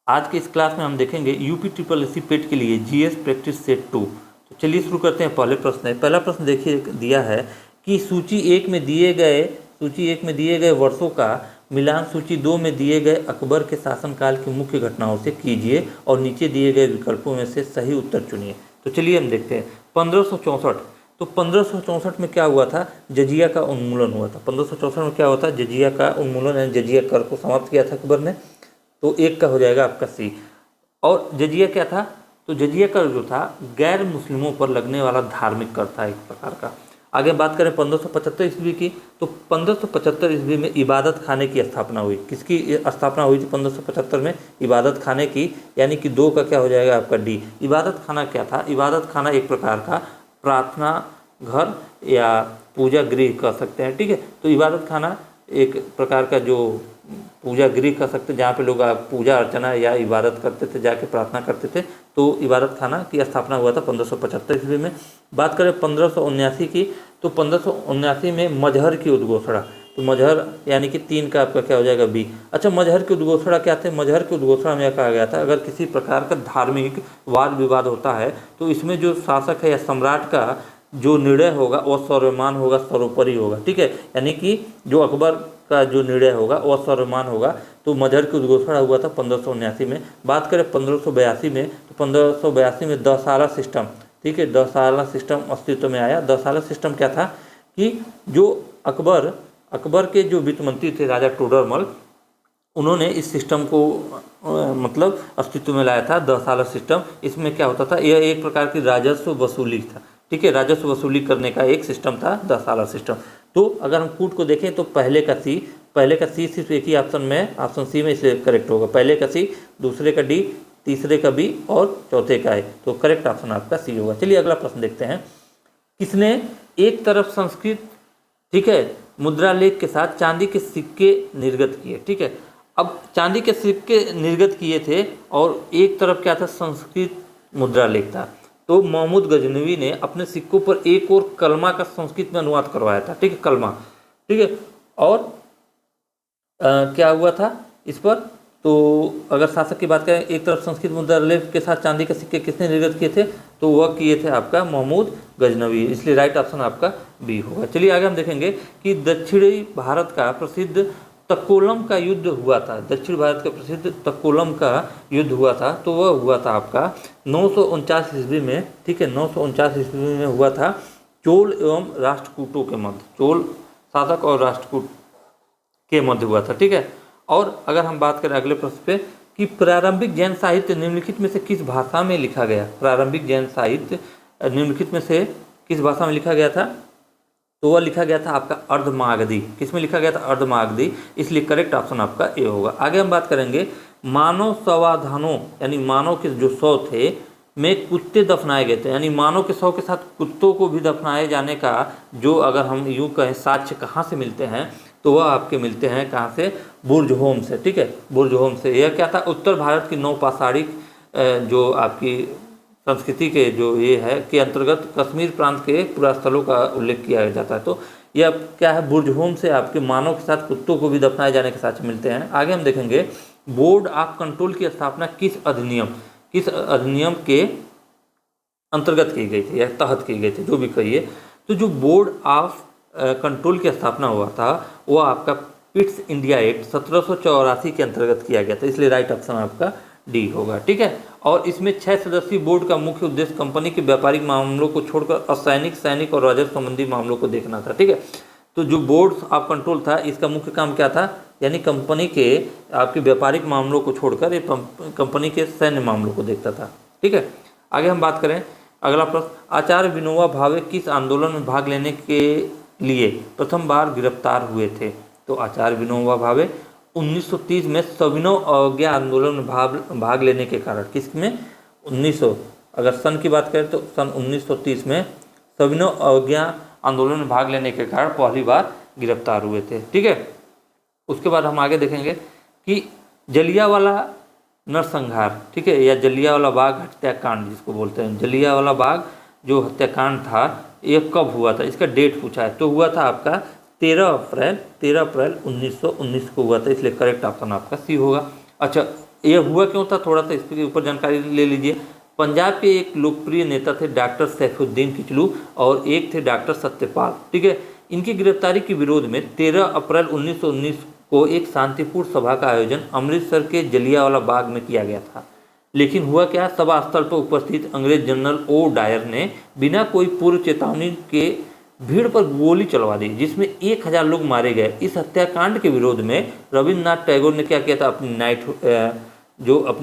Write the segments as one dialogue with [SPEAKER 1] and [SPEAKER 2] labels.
[SPEAKER 1] आज के इस क्लास में हम देखेंगे यूपी ट्रिपल एससी पेट के लिए जीएस प्रैक्टिस सेट 2। तो चलिए शुरू करते हैं। पहले प्रश्न है, पहला प्रश्न देखिए दिया है कि सूची एक में दिए गए वर्षों का मिलान सूची 2 में दिए गए अकबर के शासनकाल की मुख्य घटनाओं से कीजिए और नीचे दिए गए विकल्पों में से सही उत्तर चुनिए। तो चलिए हम देखते हैं 1564। तो 1564 में क्या हुआ था, जजिया का उन्मूलन हुआ था। 1564 में क्या हुआ था, जजिया का उन्मूलन यानी जजिया कर को समाप्त किया था अकबर ने। तो एक का हो जाएगा आपका सी। और जजिया क्या था, तो जजिया कर जो था गैर मुस्लिमों पर लगने वाला धार्मिक कर था एक प्रकार का। आगे बात करें 1575 ईस्वी की, तो 1575 ईस्वी में इबादत खाने की स्थापना हुई। किसकी स्थापना हुई थी 1575 में? इबादत खाने की, यानी कि 2 का क्या हो जाएगा आपका डी। इबादत खाना क्या था, इबादत खाना एक प्रकार का प्रार्थना घर या पूजा गृह कह सकते हैं, ठीक है। तो इबादत खाना एक प्रकार का जो पूजा गृह कह सकते हैं, जहाँ पे लोग पूजा अर्चना या इबादत करते थे, जाके प्रार्थना करते थे। तो इबादत खाना की स्थापना हुआ था 1575 ईस्वी में। बात करें 1579 की, तो 1579 में मजहर की उद्घोषणा। तो मजहर यानी कि 3 का आपका क्या हो जाएगा बी। अच्छा, मजहर की उद्घोषणा क्या थे? मजहर की उद्घोषणा में कहा गया था अगर किसी प्रकार का धार्मिक वाद विवाद होता है तो इसमें जो शासक है या सम्राट का जो निर्णय होगा वह सर्वमान्य होगा, सर्वोपरि होगा, ठीक है। यानी कि जो अकबर का जो निर्णय होगा वह सर्वमान्य होगा। तो मजहर की उद्घोषणा हुआ था 1579 में। बात करें 1582 में, तो 1582 में 10 साला सिस्टम, ठीक है, 10 साला सिस्टम अस्तित्व में आया। 10 साला सिस्टम क्या था कि जो अकबर के जो वित्त मंत्री थे राजा टोडरमल, उन्होंने इस सिस्टम को मतलब अस्तित्व में लाया था 10 साला सिस्टम। इसमें क्या होता था, यह एक प्रकार की राजस्व वसूली था, ठीक है, राजस्व वसूली करने का एक सिस्टम था 10 साला सिस्टम। तो अगर हम कूट को देखें तो पहले का सी सिर्फ एक ही ऑप्शन में, ऑप्शन सी में इसलिए करेक्ट होगा। पहले का सी, दूसरे का डी, तीसरे का बी और चौथे का है। तो करेक्ट ऑप्शन आपका सी होगा। चलिए अगला प्रश्न देखते हैं। किसने एक तरफ संस्कृत, ठीक है, मुद्रा लेख के साथ चांदी के सिक्के निर्गत किए, ठीक है। अब चांदी के सिक्के निर्गत किए थे और एक तरफ क्या था, संस्कृत मुद्रा लेख था। तो महमूद गजनवी ने अपने सिक्कों पर एक और कलमा का संस्कृत में अनुवाद करवाया था, ठीक है, कलमा, ठीक है। और क्या हुआ था इस पर, तो अगर शासक की बात करें, एक तरफ संस्कृत मुद्रा लेख के साथ चांदी के सिक्के किसने निर्गत किए थे, तो वह किए थे आपका महमूद गजनवी, इसलिए राइट ऑप्शन आपका बी होगा। चलिए आगे हम देखेंगे कि दक्षिणी भारत का प्रसिद्ध तक्कोलम का युद्ध हुआ था। दक्षिण भारत का प्रसिद्ध तक्कोलम का युद्ध हुआ था, तो वह हुआ था आपका 949 ईस्वी में, ठीक है, 949 ईस्वी में हुआ था चोल एवं राष्ट्रकूटों के मध्य, चोल शासक और राष्ट्रकूट के मध्य हुआ था, ठीक है। और अगर हम बात करें अगले प्रश्न पे कि प्रारंभिक जैन साहित्य निम्नलिखित में से किस भाषा में लिखा गया। प्रारंभिक जैन साहित्य निम्नलिखित में से किस भाषा में लिखा गया था, तो वह लिखा गया था आपका अर्धमागधी। किस में लिखा गया था, अर्धमागधी, इसलिए करेक्ट ऑप्शन आपका ए होगा। आगे हम बात करेंगे मानव समाधानों, यानी मानव के जो शव थे में कुत्ते दफनाए गए थे, यानी मानव के शव के साथ कुत्तों को भी दफनाए जाने का जो अगर हम यूँ कहें साक्ष्य कहाँ से मिलते हैं, तो वह आपके मिलते हैं कहाँ से, बुर्जहोम से, ठीक है, बुर्जहोम से। यह क्या था, उत्तर भारत की नौपाषाणिक जो आपकी संस्कृति के जो ये है के अंतर्गत कश्मीर प्रांत के पुरास्थलों का उल्लेख किया जाता है। तो यह क्या है, बुर्जहोम से आपके मानव के साथ कुत्तों को भी दफनाए जाने के साथ मिलते हैं। आगे हम देखेंगे बोर्ड ऑफ कंट्रोल की स्थापना किस अधिनियम के अंतर्गत की गई थी या तहत की गई थी, जो भी कहिए। तो जो बोर्ड ऑफ कंट्रोल की स्थापना हुआ था वह आपका पिट्स इंडिया एक्ट 1784 के अंतर्गत किया गया था, इसलिए राइट ऑप्शन आपका डी होगा, ठीक है। और इसमें 6 सदस्यीय बोर्ड का मुख्य उद्देश्य कंपनी के व्यापारिक मामलों को छोड़कर असैनिक, सैनिक और राजस्व संबंधी मामलों को देखना था, ठीक है। तो जो बोर्ड ऑफ कंट्रोल था इसका मुख्य काम क्या था, यानी कंपनी के आपके व्यापारिक मामलों को छोड़कर ये कंपनी के सैन्य मामलों को देखता था, ठीक है। आगे हम बात करें अगला प्रश्न, आचार्य विनोबा भावे किस आंदोलन में भाग लेने के लिए प्रथम बार गिरफ्तार हुए थे। तो आचार्य विनोबा भावे 1930 में सविनय अवज्ञा आंदोलन में भाग लेने के कारण, किसमें, 1900, अगर सन की बात करें तो सन 1930 में सविनय अवज्ञा आंदोलन में भाग लेने के कारण पहली बार गिरफ्तार हुए थे, ठीक है। उसके बाद हम आगे देखेंगे कि जलियांवाला नरसंहार, ठीक है, या जलियांवाला बाग हत्याकांड जिसको बोलते हैं, जलियांवाला बाग जो हत्याकांड था ये कब हुआ था, इसका डेट पूछा है। तो हुआ था आपका 13 अप्रैल 1919 को हुआ था, इसलिए करेक्ट ऑप्शन आपका सी होगा। अच्छा, यह हुआ क्यों था, थोड़ा सा इसके ऊपर जानकारी ले लीजिए। पंजाब के एक लोकप्रिय नेता थे डॉक्टर सैफुद्दीन किचलू और एक थे डॉक्टर सत्यपाल, ठीक है। इनकी गिरफ्तारी के विरोध में 13 अप्रैल 1919 को एक शांतिपूर्ण सभा का आयोजन अमृतसर के जलियांवाला बाग में किया गया था। लेकिन हुआ क्या, सभा स्थल पर उपस्थित अंग्रेज जनरल ओ डायर ने बिना कोई पूर्व चेतावनी के भीड़ पर गोली चलवा दी, जिसमें 1000 लोग मारे गए। इस हत्याकांड के विरोध में रविन्द्रनाथ टैगोर ने क्या किया था, अपनी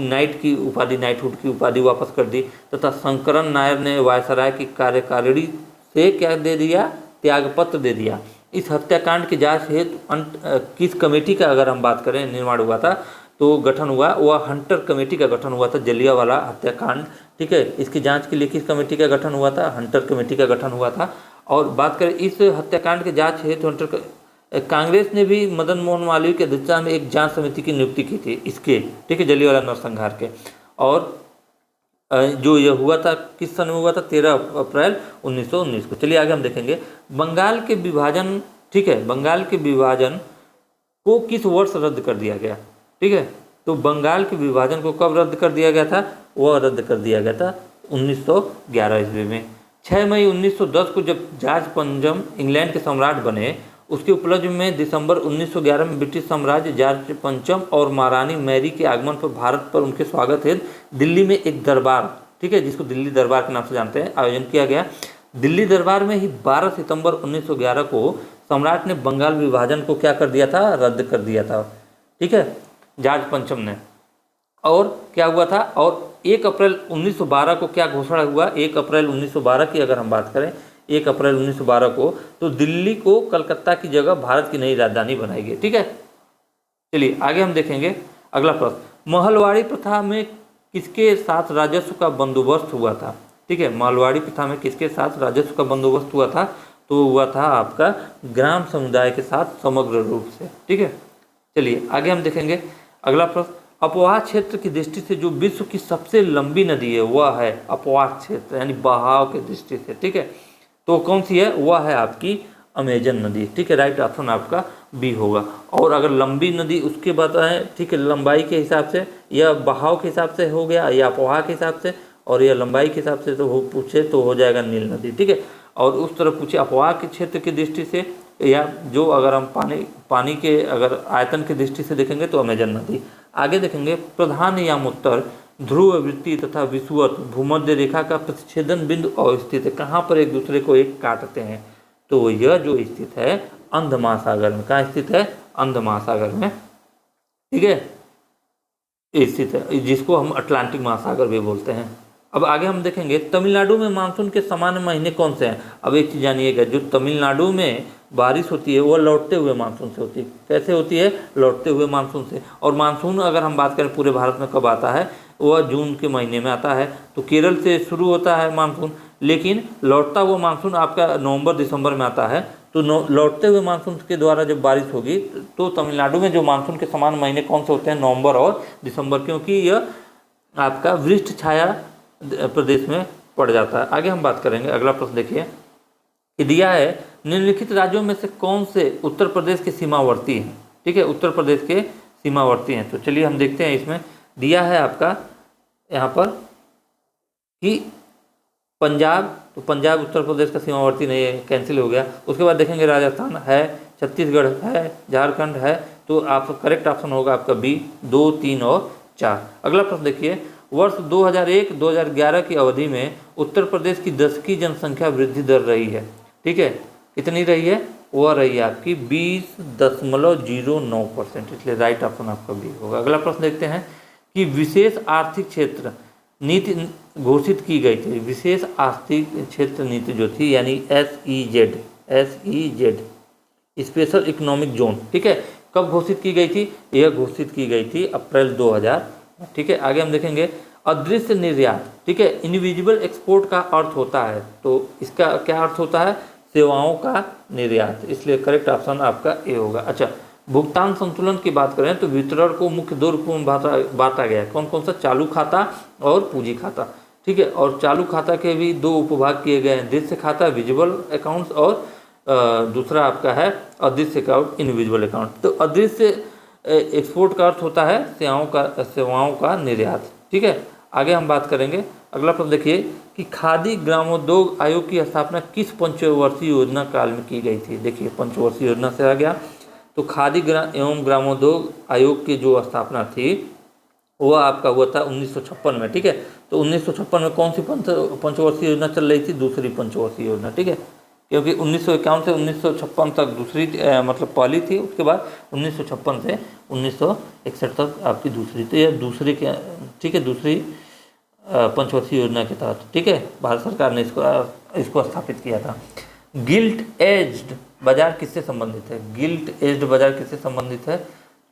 [SPEAKER 1] नाइट की उपाधि, नाइटहुड की उपाधि वापस कर दी, तथा शंकरन नायर ने वायसराय की कार्यकारिणी से क्या दे दिया, त्यागपत्र दे दिया। इस हत्याकांड की जांच हेतु किस कमेटी का अगर हम बात करें निर्माण हुआ था तो गठन हुआ, वह हंटर कमेटी का गठन हुआ था, जलियांवाला हत्याकांड, ठीक है। इसकी जांच के लिए किस कमेटी का गठन हुआ था, हंटर कमेटी का गठन हुआ था। और बात करें इस हत्याकांड की जांच हेतु कांग्रेस ने भी मदन मोहन मालवीय की अध्यक्षता में एक जांच समिति की नियुक्ति की थी इसके, ठीक है, जलियांवाला नरसंहार के। और जो यह हुआ था किस सन में हुआ था, 13 अप्रैल 1919 को। चलिए आगे हम देखेंगे बंगाल के विभाजन, ठीक है, बंगाल के विभाजन को किस वर्ष रद्द कर दिया गया, ठीक है। तो बंगाल के विभाजन को कब रद्द कर दिया गया था, वह रद्द कर दिया गया था 1911 ईस्वी में। 6 मई 1910 को जब जॉर्ज पंचम इंग्लैंड के सम्राट बने, उसके उपलक्ष्य में दिसंबर 1911 में ब्रिटिश साम्राज्य जॉर्ज पंचम और महारानी मैरी के आगमन पर भारत पर उनके स्वागत हेतु दिल्ली में एक दरबार, ठीक है, जिसको दिल्ली दरबार के नाम से जानते हैं, आयोजन किया गया। दिल्ली दरबार में ही 12 सितंबर 1911 को सम्राट ने बंगाल विभाजन को क्या कर दिया था, रद्द कर दिया था, ठीक है, जॉर्ज पंचम ने। और क्या हुआ था, और 1 अप्रैल 1912 को क्या घोषणा हुआ, 1 अप्रैल 1912 की अगर हम बात करें, 1 अप्रैल 1912 को तो दिल्ली को कलकत्ता की जगह भारत की नई राजधानी बनाई गई, ठीक है। चलिए आगे हम देखेंगे अगला प्रश्न, महलवाड़ी प्रथा में किसके साथ राजस्व का बंदोबस्त हुआ था, ठीक है। महलवाड़ी प्रथा में किसके साथ राजस्व का बंदोबस्त हुआ था, तो हुआ था आपका ग्राम समुदाय के साथ समग्र रूप से, ठीक है। चलिए आगे हम देखेंगे अगला प्रश्न, अपवाह क्षेत्र की दृष्टि से जो विश्व की सबसे लंबी नदी है वह है अपवाह क्षेत्र, यानी बहाव की दृष्टि से, ठीक है। तो कौन सी है, वह है आपकी अमेजन नदी, ठीक है। राइट ऑप्शन आपका बी होगा। और अगर लंबी नदी उसके बाद है, ठीक है, लंबाई के हिसाब से या बहाव के हिसाब से हो गया या अपवाह के हिसाब से, और यह लंबाई के हिसाब से तो हो पूछे तो हो जाएगा नील नदी, ठीक है। और उस तरफ पूछे अपवाह के क्षेत्र की दृष्टि से या जो अगर हम पानी के अगर आयतन की दृष्टि से देखेंगे तो अमेजन नदी। आगे देखेंगे प्रधान यामोत्तर ध्रुव वृत्ति तथा विषुवत भूमध्य रेखा का प्रतिच्छेदन बिंदु अवस्थित है, कहाँ पर एक दूसरे को एक काटते हैं, तो यह जो स्थित है अंध महासागर में, कहाँ स्थित है, अंध महासागर में, ठीक है, स्थित है, जिसको हम अटलांटिक महासागर भी बोलते हैं। अब आगे हम देखेंगे तमिलनाडु में मानसून के सामान्य महीने कौन से हैं। अब एक चीज़ जानिएगा, जो तमिलनाडु में बारिश होती है वह लौटते हुए मानसून से होती है। कैसे होती है, लौटते हुए मानसून से। और मानसून अगर हम बात करें पूरे भारत में कब आता है, वह जून के महीने में आता है। तो केरल से शुरू होता है मानसून, लेकिन लौटता हुआ मानसून आपका नवंबर दिसंबर में आता है। तो लौटते हुए मानसून के द्वारा जब बारिश होगी तो तमिलनाडु में जो मानसून के समान महीने कौन से होते हैं, नवंबर और दिसंबर, क्योंकि यह आपका वृक्ष छाया प्रदेश में पड़ जाता है। आगे हम बात करेंगे अगला प्रश्न देखिए कि दिया है निम्नलिखित राज्यों में से कौन से उत्तर प्रदेश के सीमावर्ती हैं, ठीक है, उत्तर प्रदेश के सीमावर्ती हैं। तो चलिए हम देखते हैं, इसमें दिया है आपका यहाँ पर कि पंजाब, तो पंजाब उत्तर प्रदेश का सीमावर्ती नहीं है, कैंसिल हो गया। उसके बाद देखेंगे राजस्थान है, छत्तीसगढ़ है, झारखंड है, तो आप करेक्ट ऑप्शन होगा आपका बी, 2, 3 और 4। अगला प्रश्न देखिए, वर्ष 2001-2011 की अवधि में उत्तर प्रदेश की दशकीय जनसंख्या वृद्धि दर रही है, ठीक है, कितनी रही है, वह रही है आपकी 20.09%, इसलिए राइट ऑप्शन आपका बी होगा। अगला प्रश्न देखते हैं कि विशेष आर्थिक क्षेत्र नीति घोषित की गई थी, विशेष आर्थिक क्षेत्र नीति जो थी, यानी SEZ, स्पेशल इकोनॉमिक जोन, ठीक है, कब घोषित की गई थी, यह घोषित की गई थी अप्रैल 2000, ठीक है। आगे हम देखेंगे अदृश्य निर्यात, ठीक है, इनविजिबल एक्सपोर्ट का अर्थ होता है, तो इसका क्या अर्थ होता है, सेवाओं का निर्यात, इसलिए करेक्ट ऑप्शन आपका ए होगा। अच्छा, भुगतान संतुलन की बात करें तो वितरण को मुख्य 2 रूपों में बांटा गया है, कौन कौन सा, चालू खाता और पूंजी खाता, ठीक है। और चालू खाता के भी 2 उपभाग किए गए हैं, दृश्य खाता विजिबल अकाउंट्स और दूसरा आपका है अदृश्य अकाउंट इनविजिबल अकाउंट। तो अदृश्य एक्सपोर्ट का अर्थ होता है सेवाओं का निर्यात। ठीक है, आगे हम बात करेंगे। अगला प्रश्न देखिए कि खादी ग्रामोद्योग आयोग की स्थापना किस पंचवर्षीय योजना काल में की गई थी। देखिए पंचवर्षीय योजना से आ गया, तो खादी एवं ग्रामोद्योग आयोग की जो स्थापना थी वो आपका हुआ था 1956 में। ठीक है, तो 1956 में कौन सी पंचवर्षीय योजना चल रही थी? दूसरी पंचवर्षीय योजना। ठीक है, क्योंकि 1951 से 1956 तक दूसरी मतलब पहली थी, उसके बाद 1956 से 1961 तक आपकी दूसरी। तो यह दूसरी के ठीक है दूसरी पंचवर्षीय योजना के तहत ठीक है भारत सरकार ने इसको स्थापित किया था। गिल्ट एज्ड बाजार किससे संबंधित है? गिल्ट एज्ड बाजार किससे संबंधित है?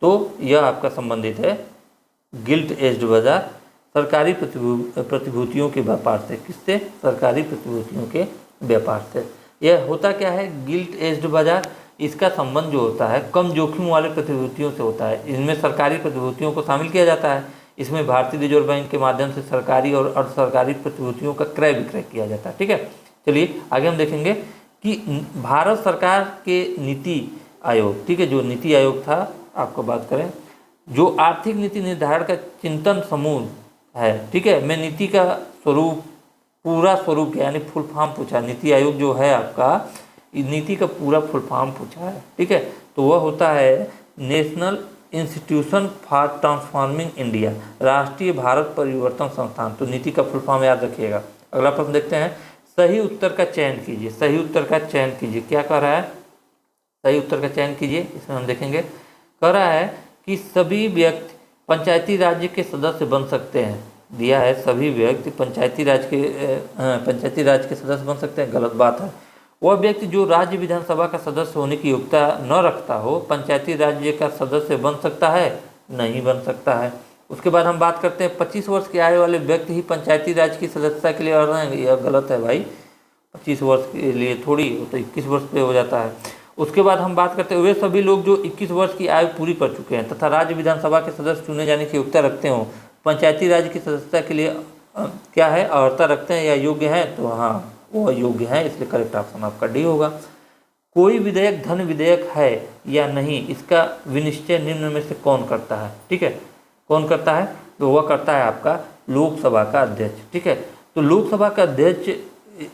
[SPEAKER 1] तो यह आपका संबंधित है गिल्ट एज्ड बाजार सरकारी प्रतिभूतियों के व्यापार से। किससे? सरकारी प्रतिभूतियों के व्यापार से। यह होता क्या है गिल्ट एज्ड बाजार? इसका संबंध जो होता है कम जोखिम वाले प्रतिभूतियों से होता है। इनमें सरकारी प्रतिभूतियों को शामिल किया जाता है। इसमें भारतीय रिजर्व बैंक के माध्यम से सरकारी और अर्ध सरकारी प्रतिभूतियों का क्रय विक्रय किया जाता है। ठीक है, चलिए आगे हम देखेंगे कि भारत सरकार के नीति आयोग ठीक है जो नीति आयोग था, आपको बात करें जो आर्थिक नीति निर्धारण का चिंतन समूह है। ठीक है, मैं नीति का स्वरूप पूरा स्वरूप यानी फुल फॉर्म पूछा। नीति आयोग जो है आपका नीति का पूरा फुल फॉर्म पूछा है। ठीक है, तो वह होता है national institution for transforming India, राष्ट्रीय भारत परिवर्तन संस्थान। तो नीति का फुल फॉर्म याद रखिएगा। अगला प्रश्न देखते हैं, सही उत्तर का चयन कीजिए। सही उत्तर का चयन कीजिए, क्या कह रहा है? सही उत्तर का चयन कीजिए। इसमें हम देखेंगे कह रहा है कि सभी व्यक्ति पंचायती राज्य के सदस्य बन सकते हैं। दिया है सभी व्यक्ति पंचायती राज के सदस्य बन सकते हैं, गलत बात है। वह व्यक्ति जो राज्य विधानसभा का सदस्य होने की योग्यता न रखता हो पंचायती राज्य का सदस्य बन सकता है? नहीं बन सकता है। उसके बाद हम बात करते हैं 25 वर्ष की आयु वाले व्यक्ति ही पंचायती राज की सदस्यता के लिए अर्ह हैं। यह गलत है भाई, 25 वर्ष के लिए थोड़ी, तो 21 वर्ष पे हो जाता है। उसके बाद हम बात करते हैं वे सभी लोग जो 21 वर्ष की आयु पूरी कर चुके हैं तथा राज्य विधानसभा के सदस्य चुने जाने की योग्यता रखते हो पंचायती राज की सदस्यता के लिए क्या है अर्हता रखते हैं या योग्य हैं? तो हाँ वो योग्य है, इसलिए करेक्ट ऑप्शन आपका डी होगा। कोई विधेयक धन विधेयक है या नहीं, इसका विनिश्चय निम्न में से कौन करता है? ठीक है, कौन करता है? तो वह करता है आपका लोकसभा का अध्यक्ष। ठीक है, तो लोकसभा का अध्यक्ष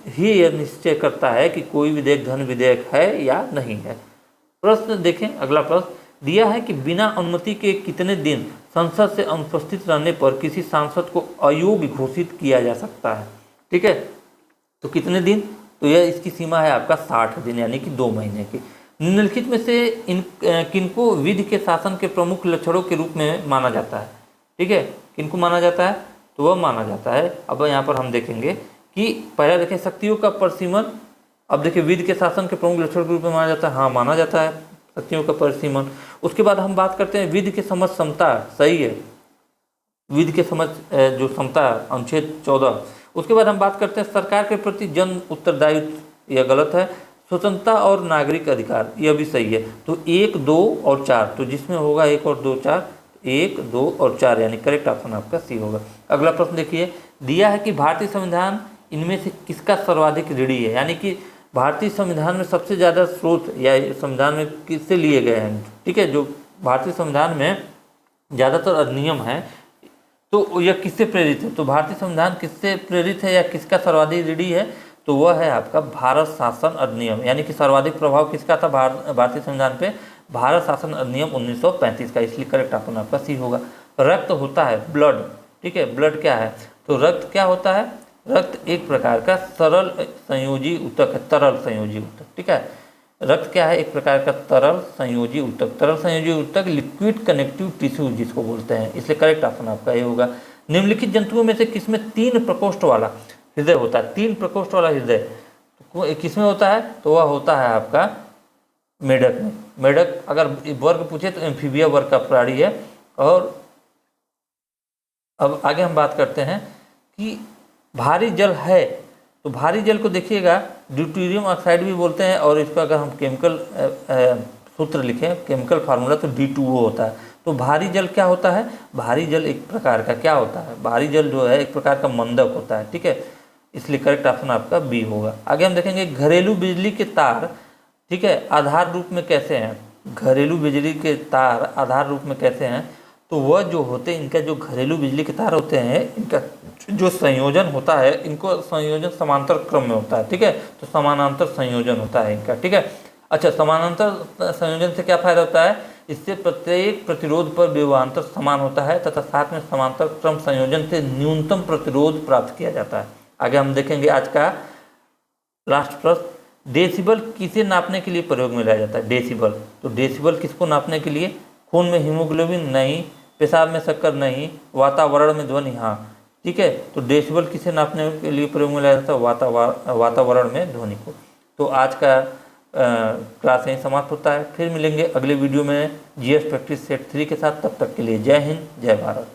[SPEAKER 1] ही यह निश्चय करता है कि कोई विधेयक धन विधेयक है या नहीं है। प्रश्न देखें, अगला प्रश्न दिया है कि बिना अनुमति के कितने दिन संसद से अनुपस्थित रहने पर किसी सांसद को अयोग्य घोषित किया जा सकता है? ठीक है, तो कितने दिन? तो यह इसकी सीमा है आपका 60 दिन यानी कि 2 महीने की। निम्नलिखित में से किनको विधि के शासन के प्रमुख लक्षणों के रूप में माना जाता है? ठीक है, किनको माना जाता है? तो वह माना जाता है, अब यहाँ पर हम देखेंगे कि पहला देखें शक्तियों का परिसीमन। अब देखिए विधि के शासन के प्रमुख लक्षण के रूप में माना जाता है, हाँ माना जाता है शक्तियों का परिसीमन। उसके बाद हम बात करते हैं विधि के समझ क्षमता, सही है विधि के समझ जो क्षमता अनुच्छेद 14। उसके बाद हम बात करते हैं सरकार के प्रति जन उत्तरदायित्व, यह गलत है। स्वतंत्रता और नागरिक अधिकार, यह भी सही है। तो 1, 2 और 4, तो जिसमें होगा 1 और 2, 4, 1, 2 और 4 यानी करेक्ट ऑप्शन आपका सी होगा। अगला प्रश्न देखिए, दिया है कि भारतीय संविधान इनमें से किसका सर्वाधिक ऋणी है? यानी कि भारतीय संविधान में सबसे ज़्यादा स्रोत या संविधान में किससे लिए गए हैं? ठीक है, जो भारतीय संविधान में ज़्यादातर अधिनियम है तो यह किससे प्रेरित है? तो भारतीय संविधान किससे प्रेरित है या किसका सर्वाधिक ऋणी है? तो वह है आपका भारत शासन अधिनियम, यानी कि सर्वाधिक प्रभाव किसका था भारतीय संविधान पे? भारत शासन अधिनियम 1935 का, इसलिए करेक्ट ऑप्शन आपका सी होगा। रक्त होता है ब्लड, ठीक है, ब्लड क्या है? तो रक्त क्या होता है? रक्त एक प्रकार का सरल संयोजी ऊतक है, तरल संयोजी ऊतक। ठीक है, रक्त क्या है? एक प्रकार का तरल संयोजी ऊतक। तरल संयोजी ऊतक लिक्विड कनेक्टिव टिश्यू जिसको बोलते हैं, इसलिए करेक्ट ऑप्शन आपका ये होगा। निम्नलिखित जंतुओं में से किसमें 3 प्रकोष्ठ वाला हृदय होता है? 3 प्रकोष्ठ वाला हृदय किसमें होता है? तो वह होता है आपका मेढक में। मेढक अगर वर्ग पूछे तो एम्फीबिया वर्ग का प्राणी है। और अब आगे हम बात करते हैं कि भारी जल है, तो भारी जल को देखिएगा ड्यूटेरियम ऑक्साइड भी बोलते हैं, और इसका अगर हम केमिकल सूत्र लिखें, केमिकल फार्मूला, तो D2O होता है। तो भारी जल क्या होता है? भारी जल एक प्रकार का क्या होता है? भारी जल जो है एक प्रकार का मंदक होता है। ठीक है, इसलिए करेक्ट ऑप्शन आपका बी होगा। आगे हम देखेंगे घरेलू बिजली के तार, ठीक है, आधार रूप में कैसे हैं? घरेलू बिजली के तार आधार रूप में कैसे हैं, तो वह जो होते हैं इनका जो घरेलू बिजली के तार होते हैं इनका जो संयोजन होता है, इनको संयोजन समांतर क्रम में होता है, ठीक है। तो समानांतर संयोजन होता है इनका, ठीक है। अच्छा, समानांतर संयोजन से क्या फायदा होता है, इससे प्रत्येक प्रतिरोध पर विभवांतर समान होता है तथा साथ में समांतर क्रम संयोजन से न्यूनतम प्रतिरोध प्राप्त किया जाता है। आगे हम देखेंगे आज का लास्ट प्रश्न, डेसिबल किसे नापने के लिए प्रयोग में लाया जाता है। डेसिबल, तो डेसिबल किसको नापने के लिए, खून में हीमोग्लोबिन नहीं, पेशाब में शक्कर नहीं, वातावरण में ध्वनि हाँ, ठीक है। तो डेसिबल किसे नापने के लिए प्रयोग में लाया जाता है, वातावरण में ध्वनि को। तो आज का क्लास यहीं समाप्त होता है। फिर मिलेंगे अगले वीडियो में जीएस प्रैक्टिस सेट 3 के साथ। तब तक के लिए जय हिंद, जय भारत।